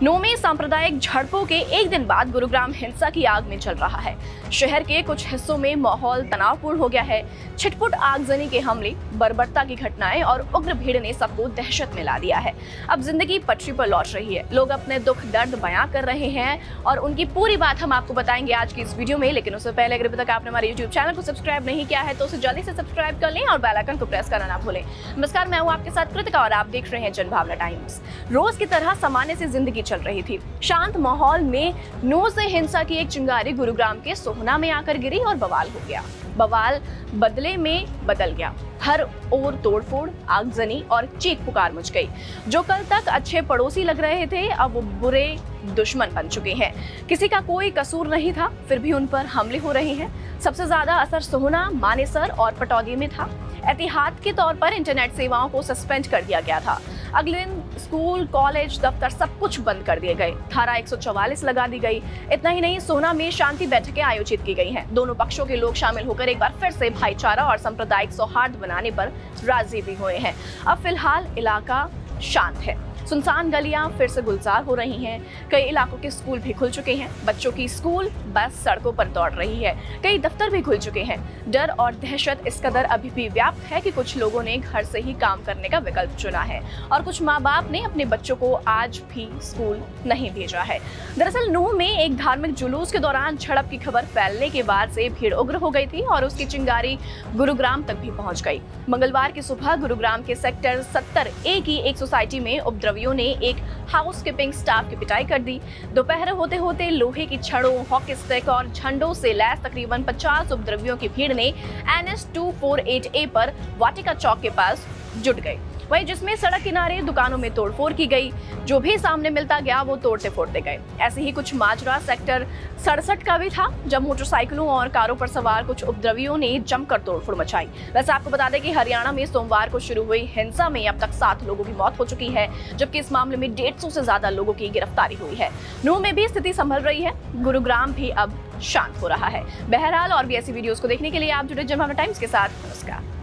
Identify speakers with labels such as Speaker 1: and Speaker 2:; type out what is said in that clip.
Speaker 1: नूंह में सांप्रदायिक झड़पों के एक दिन बाद गुरुग्राम हिंसा की आग में जल रहा है। शहर के कुछ हिस्सों में माहौल तनावपूर्ण हो गया है। छिटपुट आगजनी के हमले, बर्बरता की घटनाएं और उग्र भीड़ ने सबको दहशत में ला दिया है। अब जिंदगी पटरी पर लौट रही है। लोग अपने दुख दर्द बयां कर रहे हैं और उनकी पूरी बात हम आपको बताएंगे आज की इस वीडियो में। लेकिन उससे पहले अगर अभी तक आपने हमारे YouTube चैनल को सब्सक्राइब नहीं किया है तो उसे जल्दी से सब्सक्राइब कर लें और बेल आइकन को प्रेस करना ना भूलें। नमस्कार, मैं हूं आपके साथ कृतिका और आप देख रहे हैं जनभावना टाइम्स। रोज की तरह सामान्य से जिंदगी चल रही थी। शांत माहौल में नूंह से हिंसा की एक चिंगारी गुरुग्राम के सोहना में आकर गिरी और बवाल हो गया। बवाल बदले में बदल गया। हर ओर तोड़फोड़, आगजनी और चीख पुकार मच गई। जो कल तक अच्छे पड़ोसी लग रहे थे अब वो बुरे दुश्मन बन चुके हैं। किसी का कोई कसूर नहीं था, फिर भी उन पर हमले हो रहे हैं। सबसे ज्यादा असर सोहना, मानेसर और पटौदी में था। एहतियात के तौर पर इंटरनेट सेवाओं को सस्पेंड कर दिया गया था। अगले दिन स्कूल, कॉलेज, दफ्तर सब कुछ बंद कर दिए गए। धारा 144 लगा दी गई। इतना ही नहीं, सोहना में शांति बैठकें आयोजित की गई हैं। दोनों पक्षों के लोग शामिल होकर एक बार फिर से भाईचारा और सांप्रदायिक सौहार्द बनाने पर राजी भी हुए हैं। अब फिलहाल इलाका शांत है। सुनसान गलियां फिर से गुलजार हो रही हैं। कई इलाकों के स्कूल भी खुल चुके हैं। बच्चों की स्कूल बस सड़कों पर दौड़ रही है। कई दफ्तर भी खुल चुके हैं। डर और दहशत इस कदर अभी भी व्याप्त है कि कुछ लोगों ने घर से ही काम करने का विकल्प चुना है और कुछ माँ बाप ने अपने बच्चों को आज भी स्कूल नहीं भेजा है। दरअसल नूंह में एक धार्मिक जुलूस के दौरान झड़प की खबर फैलने के बाद से भीड़ उग्र हो गई थी और उसकी चिंगारी गुरुग्राम तक भी पहुंच गई। मंगलवार की सुबह गुरुग्राम के सेक्टर 70A की एक सोसाइटी में उपद्रवियों ने एक हाउसकीपिंग स्टाफ की पिटाई कर दी। दोपहर होते होते लोहे की छड़ों, हॉकी स्टिक और झंडों से लैस तकरीबन 50 उपद्रवियों की भीड़ ने NH 248A पर वाटिका चौक के पास जुट गई। वहीं जिसमें सड़क किनारे दुकानों में तोड़फोड़ की गई। जो भी सामने मिलता गया वो तोड़ते फोड़ते गए। ऐसे ही कुछ माजरा सेक्टर 67 का भी था, जब मोटरसाइकिलों और कारों पर सवार कुछ उपद्रवियों ने जमकर तोड़फोड़ मचाई। वैसे आपको बता दें कि हरियाणा में सोमवार को शुरू हुई हिंसा में अब तक 7 लोगों की मौत हो चुकी है, जबकि इस मामले में 150 से ज्यादा लोगों की गिरफ्तारी हुई है। नूंह में भी स्थिति संभल रही है। गुरुग्राम भी अब शांत हो रहा है। बहरहाल और भी ऐसी वीडियोस को देखने के लिए आप जुड़े जनभावना टाइम्स के साथ। नमस्कार।